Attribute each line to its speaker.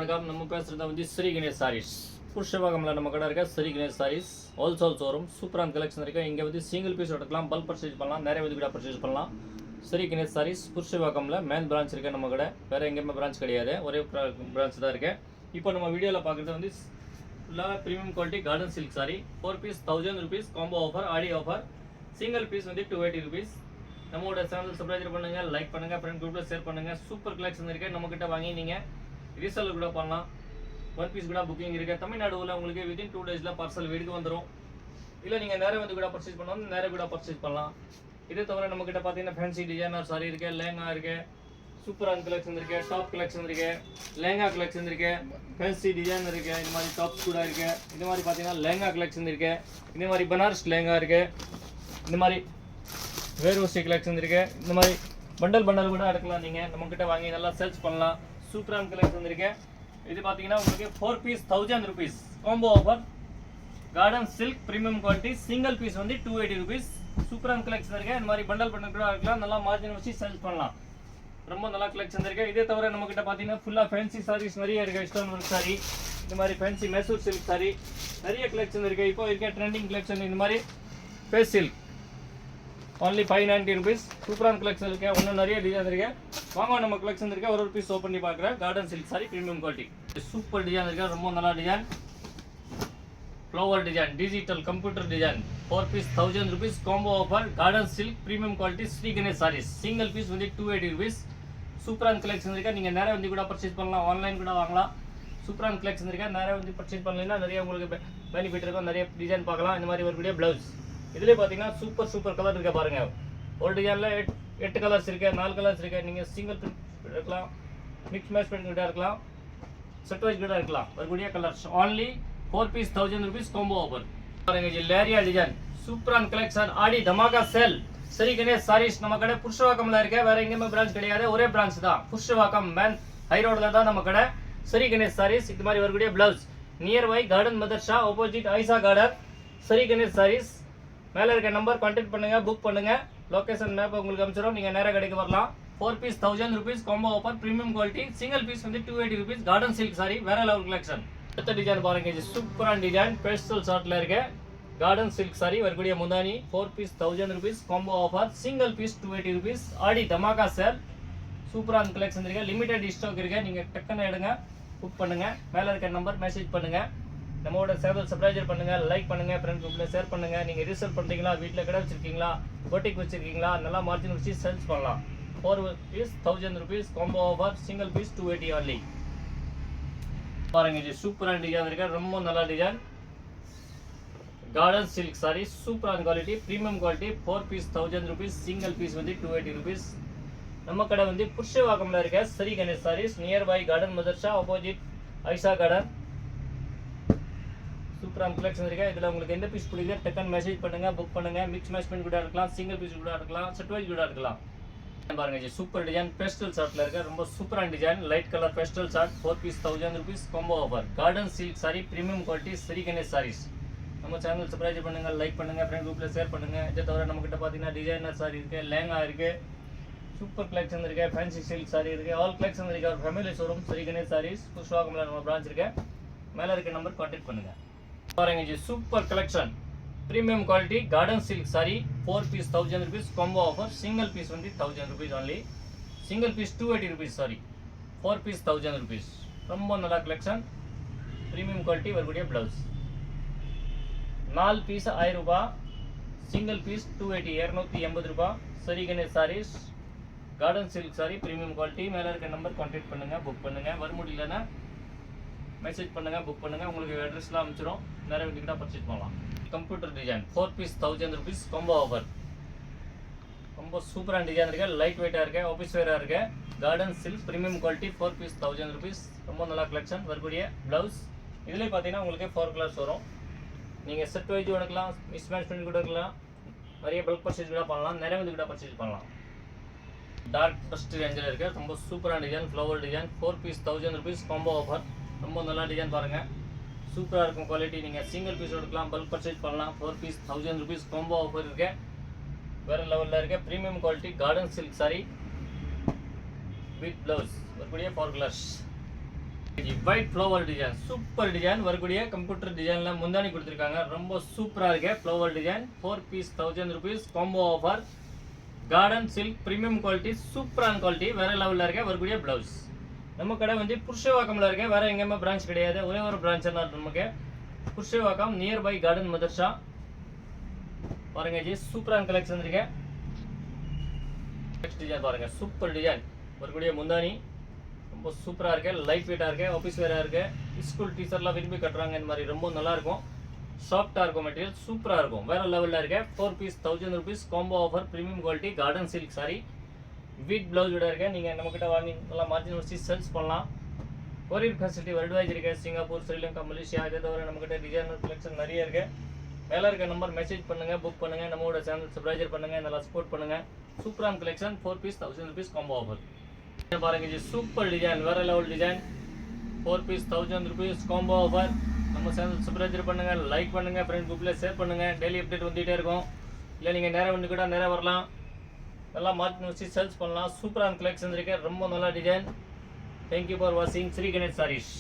Speaker 1: வணக்கம். நம்ம பேசுகிறது வந்து ஸ்ரீ கணேஷ் சாரீஸ். புஷ்பவாகமில் நம்ம கடை இருக்க ஸ்ரீ கணேஷ் சாரீஸ் ஹோல்சேல் ஷோரூம். சூப்பரான கலெக்ஷன் இருக்குது. இங்கே வந்து சிங்கிள் பீஸ் எடுக்கலாம், பல்க் பர்ச்சேஸ் பண்ணலாம், நிறைய வந்து கூட பர்ச்சேஸ் பண்ணலாம். ஸ்ரீ கணேஷ் சாரீஸ் புஷ்பவாகமில் மெயின் பிரான்ச் இருக்குது நம்ம கடை. வேறு எங்கேயுமே பிரான்ச் கிடையாது, ஒரே பிரான்ச் தான் இருக்குது. இப்போ நம்ம வீடியோவில் பார்க்குறது வந்து ஃபுல்லாக premium quality cotton silk sari. 4 piece 1000 rupees combo offer, Aadi offer. Single piece வந்து 280 rupees. நம்மளோட சேனல் சப்ஸ்கிரைப் பண்ணுங்கள், லைக் பண்ணுங்கள், ஃப்ரெண்ட் குரூப்பில் ஷேர் பண்ணுங்கள். சூப்பர் கலெக்ஷன் இருக்குது. நம்மக்கிட்ட வாங்கி நீங்கள் ரீசேல் கூட பண்ணலாம். 1 பீஸ் கூட புக்கிங் இருக்குது. தமிழ்நாடுல உங்களுக்கு வித்தின் 2 days பார்சல் வீட்டுக்கு வந்துடும். இல்லை நீங்கள் நேரம் வந்து கூட பர்ச்சேஸ் பண்ணணும், நேரம் கூட பர்ச்சேஸ் பண்ணலாம். இதே தவிர நம்மக்கிட்ட பார்த்தீங்கன்னா ஃபேன்சி டிசைனர் சாரி இருக்குது, லேங்கா இருக்குது, சூப்பரான கலெக்ஷன் இருக்குது, டாப் கலெக்ஷன் இருக்குது, லேங்கா கலெக்ஷன் இருக்குது, ஃபேன்சி டிசைன் இருக்குது, இந்த மாதிரி டாப்ஸ் கூட இருக்குது. இந்த மாதிரி பார்த்தீங்கன்னா லேங்கா கலெக்ஷன் இருக்குது, இந்த மாதிரி பனாரஸ் லேங்கா இருக்குது, இந்த மாதிரி வேர்வசி கலெக்ஷன் இருக்குது. இந்த மாதிரி பண்டல் கூட எடுக்கலாம். நீங்கள் நம்மக்கிட்ட வாங்கி நல்லா சேல்ஸ் பண்ணலாம். சூப்பரான கலெக்ஷன் இருக்குது. இது பார்த்தீங்கன்னா உங்களுக்கு 4 piece 1000 rupees combo offer, cotton silk premium quality. Single piece வந்து 280 rupees. சூப்பரான கலெக்ஷன் இருக்குது. இந்த மாதிரி பண்டல் கூட இருக்கலாம், நல்லா மார்ஜின் வச்சு சேல்ஸ் பண்ணலாம். ரொம்ப நல்லா கலெக்ஷன் இருக்குது. இதே தவிர நம்மக்கிட்ட பார்த்தீங்கன்னா ஃபுல்லாக ஃபேன்சி சாரீஸ் நிறைய இருக்குது. ஸ்டோன் ஒர்க் சாரி, இந்த மாதிரி ஃபேன்சி மைசூர் சில்க் சாரி நிறைய கலெக்ஷன் இருக்குது. இப்போ இருக்க ட்ரெண்டிங் கலெக்ஷன் இந்த மாதிரி ஃபேஸ் சில்க் only 590 rupees. சூப்பரான கலெக்ஷன் இருக்கு. இன்னும் நிறைய டிசைன் இருக்கு. வாங்க நம்ம கலெக்ஷன் இருக்கு, ஒரு பீஸ் ஓப்பன் பண்ணி பார்க்குறேன். Cotton silk sari premium quality, super design இருக்கு. ரொம்ப நல்லா design, flower design, digital computer design. 4 piece 1000 rupees combo offer, cotton silk premium quality, Sri Ganesh Sarees. Single piece வந்து 280 rupees. சூப்பரான கலெக்ஷன் இருக்கு. நீங்கள் நேராக வந்து கூட பர்ச்சேஸ் பண்ணலாம், ஆன்லைன் கூட வாங்கலாம். சூப்பரான கலெக்ஷன் இருக்கு. நேராக வந்து பர்ச்சேஸ் பண்ணலைன்னா நிறைய உங்களுக்கு பெனிஃபிட் இருக்கும். நிறைய டிசைன் பார்க்கலாம். இந்த மாதிரி ஒரு ப்ளவுஸ் இதுலேயே பார்த்தீங்கன்னா சூப்பர் கலர் இருக்க பாருங்க. ஒரு டிசைனில் 8 கலர்ஸ் இருக்கு, 4 கலர்ஸ் இருக்கு. நீங்கள் சிங்கிள் பிரிண்ட் இருக்கலாம், மிக்ஸ் மேட்ச் பிரிண்ட் கூட இருக்கலாம், செட் வைஸ் கூட இருக்கலாம். வரக்கூடிய colours only 4 piece 1000 rupees combo offer. பாருங்க இது லேரியா டிசைன், சூப்பரான கலெக்ஷன். ஆடி தமாகா சேல். ஸ்ரீ கணேஷ் சாரீஸ் நம்ம கடை புஷ்பவாக்கம்ல இருக்கு. வேற எங்கேயுமே பிரான்ச் கிடையாது, ஒரே பிரான்ச் தான். புஷ்பவாக்கம் மேன் ஹை ரோட்ல தான் நம்ம கடை ஸ்ரீ கணேஷ் சாரீஸ். இது மாதிரி வரக்கூடிய பிளவுஸ் நியர் பை கார்டன் மதர்ஷா, ஆப்போசிட் ஐசா கார்டன், ஸ்ரீ கணேஷ் சாரீஸ். மேலே இருக்க நம்பர் கான்டாக்ட் பண்ணுங்க, புக் பண்ணுங்க. லொகேஷன் மேப் உங்களுக்கு அனுப்பிச்சிடும். நீங்கள் நேராக கடைக்கு வரலாம். 4 piece 1000 rupees combo offer, premium quality. Single piece வந்து 280 rupees. கார்டன் சில்க் சாரி வேற லெவல் கலெக்ஷன். அடுத்த டிசைன் பாருங்க, இது சூப்பரான டிசைன். பேஸ்டல் ஷார்ட்ல இருக்க கார்டன் சில்க் சாரி வரக்கூடிய முந்தானி. 4 piece 1000 rupees combo offer, single piece 280 rupees. Aadi Dhamaka sale. சூப்பரான கலெக்ஷன் இருக்கு. லிமிடெட் ஸ்டாக் இருக்கு. நீங்கள் டக்குன்னு எடுங்க, புக் பண்ணுங்க. மேலே இருக்க நம்பர் மெசேஜ் பண்ணுங்க. நம்மளோட சேனல் சப்ஸ்கிரைப் பண்ணுங்க, லைக் பண்ணுங்க, ஃப்ரெண்ட் குரூப்ல ஷேர் பண்ணுங்க. நீங்க ரீசேல் பண்றீங்களா, வீட்டில் கடை வச்சிருக்கீங்களா, பொட்டிக் வச்சிருக்கீங்களா, நல்லா மார்ஜின் வச்சு சேல்ஸ் பண்ணலாம். 4 piece 1000 rupees combo offer, single piece 280 only. பாருங்க இது சூப்பரான டிசைன் இருக்கு. ரொம்ப நல்ல டிசைன். கார்டன் சில்க் சாரி, சூப்பரான quality, premium quality. 4 piece 1000 rupees. Single piece வந்து 280 rupees. நம்ம கடை வந்து புஷ்பவாக்கம்ல இருக்க Shri Ganesh sarees, near by garden மதர்ஷா, ஆப்போசிட் ஐசா கார்டன். சூப்பரான கலெக்ஷன் இருக்கு. இதில் உங்களுக்கு எந்த பீஸ் பிடிக்குது டக்குன்னு மெசேஜ் பண்ணுங்க, புக் பண்ணுங்க. மிக்ஸ் மேட்ச் பண்ணி கூட இருக்கலாம், சிங்கிள் பீஸ் கூட இருக்கலாம், செட் வைஸ் கூட இருக்கலாம். பாருங்க இது சூப்பர் டிசைன். பேஸ்டல் ஷார்ட்ல இருக்க ரொம்ப சூப்பரான design. Light colour pastel shade. 4 piece 1000 rupees combo offer, cotton silk sari premium quality, Sri Ganesh Sarees. நம்ம சேனல் சப்ஸ்கிரைப் பண்ணுங்க, லைக் பண்ணுங்க, ஃப்ரெண்ட் குரூப்ல ஷேர் பண்ணுங்க. இதை தவிர நம்ம கிட்ட பார்த்தீங்கன்னா டிசைனர் சாரி இருக்கு, லேங்கா இருக்கு, சூப்பர் கலெக்ஷன் இருக்கு, ஃபேன்சி சில்க் சாரி இருக்கு, ஆல் கலெக்ஷன் இருக்கு. ஒரு ஃபேமிலி ஷோரூம் ஸ்ரீ கணேஷ் சாரீஸ், புஷ்பவாக்கம்ல நம்ம பிரான்ச் இருக்கு. மேலே இருக்க நம்பர் கான்டாக்ட் பண்ணுங்க. பாருங்க இது super collection, premium quality, cotton silk sari. 4 piece 1000 rupees combo offer, single piece வந்து 1000 rupees only. Single piece 280 rupees. Sari, 4 piece 1000 rupees. ரொம்ப நல்ல கலெக்ஷன், ப்ரீமியம் குவாலிட்டி வரக்கூடிய பிளவுஸ். 4 பீஸ் 1000 ரூபாய், சிங்கிள் பீஸ் 280 280 ரூபாய். Sri Ganesh Sarees, cotton silk sari premium quality. மேலே இருக்க நம்பர் கான்டாக்ட் பண்ணுங்க, book பண்ணுங்க. வர முடியலன்னா மெசேஜ் பண்ணுங்க, புக் பண்ணுங்க. உங்களுக்கு அட்ரஸ்லாம் அனுப்பிச்சிடும். நிறைய வீட்டுக்கிட்ட பர்ச்சேஸ் பண்ணலாம். Computer design 4 piece 1000 rupees combo offer. ரொம்ப சூப்பரான டிசைன் இருக்கு. லைட் வெயிட்டாக இருக்கு, ஆஃபீஸ் வேராக இருக்கு. Cotton silk premium quality, 4 piece 1000 rupees. ரொம்ப நல்லா கலெக்ஷன். வரக்கூடிய ப்ளவுஸ் இதுலேயே பார்த்தீங்கன்னா உங்களுக்கு 4 கலர்ஸ் வரும். நீங்கள் செட் வைஸ் எடுக்கலாம், மிஸ் மேட்ச் பண்ணி கூட இருக்கலாம். நிறைய பல்க் பர்ச்சேஸ் கூட பண்ணலாம், நிறைய வந்து கூட பர்ச்சேஸ் பண்ணலாம். டார்க் டஸ்ட் ரேஞ்சில் இருக்கு. ரொம்ப சூப்பரான design, flower design. 4 piece 1000 rupees combo offer. ரொம்ப நல்லா டிசைன் பாருங்க, சூப்பராக இருக்கும் குவாலிட்டி. நீங்கள் சிங்கிள் பீஸ் எடுக்கலாம், பல்க் பர்ச்சேஸ் பண்ணலாம். 4 பீஸ் 1000 rupees காம்போ ஆஃபர் இருக்கு. வேறு லெவலில் இருக்க premium quality cotton silk sari with blouse வரக்கூடிய 4 colours. White flower design super design வரக்கூடிய கம்ப்யூட்டர் டிசைனில் முந்தானி கொடுத்துருக்காங்க. ரொம்ப சூப்பராக இருக்கு. Flower design 4 piece 1000 rupees combo offer. Cotton silk premium quality சூப்பரான குவாலிட்டி வேற லெவலில் இருக்க வரக்கூடிய ப்ளவுஸ். நம்ம கடை வந்து புருஷவாக்கமில் இருக்க, வேற எங்கேயுமே பிரான்ச் கிடையாது. ஒரே ஒரு பிரான்ச் தான் நமக்கு புருஷவாக்கம் நியர்பை கார்டன் மதர்ஷா. பாருங்க ஜி சூப்பரான கலெக்ஷன் இருக்கு. நெக்ஸ்ட் டிசைன் பாருங்க சூப்பர் டிசைன் வரக்கூடிய முந்தானி ரொம்ப சூப்பராக இருக்கு. லைட் வெயிட்டாக இருக்கு. ஆஃபீஸ் வேறாக இருக்கு. ஸ்கூல் டீச்சர்லாம் விரும்பி கட்டுறாங்க. இந்த மாதிரி ரொம்ப நல்லா இருக்கும். சாஃப்டாக இருக்கும். மெட்டீரியல் சூப்பராக இருக்கும். வேற லெவலில் இருக்கு. 4 piece 1000 rupees combo offer premium quality cotton silk sari with பிளவுஸோட இருக்கு. நீங்கள் நம்மக்கிட்ட வாங்கி நல்லா மார்ஜின் வச்சு சேல்ஸ் பண்ணலாம். கொரியர் ஃபெசிலிட்டி வேர்ல்டு வைஸ் இருக்கு. சிங்கப்பூர், ஸ்ரீலங்கா, மலேசியா இதை தவிர நம்மக்கிட்ட டிசைனர் கலெக்ஷன் நிறைய இருக்கு. மேலே இருக்க நம்பர் மெசேஜ் பண்ணுங்க, புக் பண்ணுங்க, நம்மளோட சேனல் சப்ஸ்கிரைப் பண்ணுங்க, நல்லா சப்போர்ட் பண்ணுங்க. சூப்பரான collection 4 piece 1000 rupees combo offer. பாருங்க ஜி சூப்பர் டிசைன் வேற level design 4 piece 1000 rupees combo offer. நம்ம சேனல் சப்ஸ்கிரைப் பண்ணுங்க, லைக் பண்ணுங்க, ஃப்ரெண்ட் குரூப்ல ஷேர் பண்ணுங்க. டெய்லி அப்டேட் வந்துட்டே இருக்கும். இல்லை நீங்கள் நேரம் வந்து கூட நேரம் வரலாம். நல்லா மார்க்கெட் வச்சு சேல்ஸ் பண்ணலாம். சூப்பரான கலெக்ஷன் இருக்கு. ரொம்ப நல்ல டிசைன். தேங்க்யூ ஃபார் வாட்சிங் ஸ்ரீ கணேஷ் சாரீஸ்.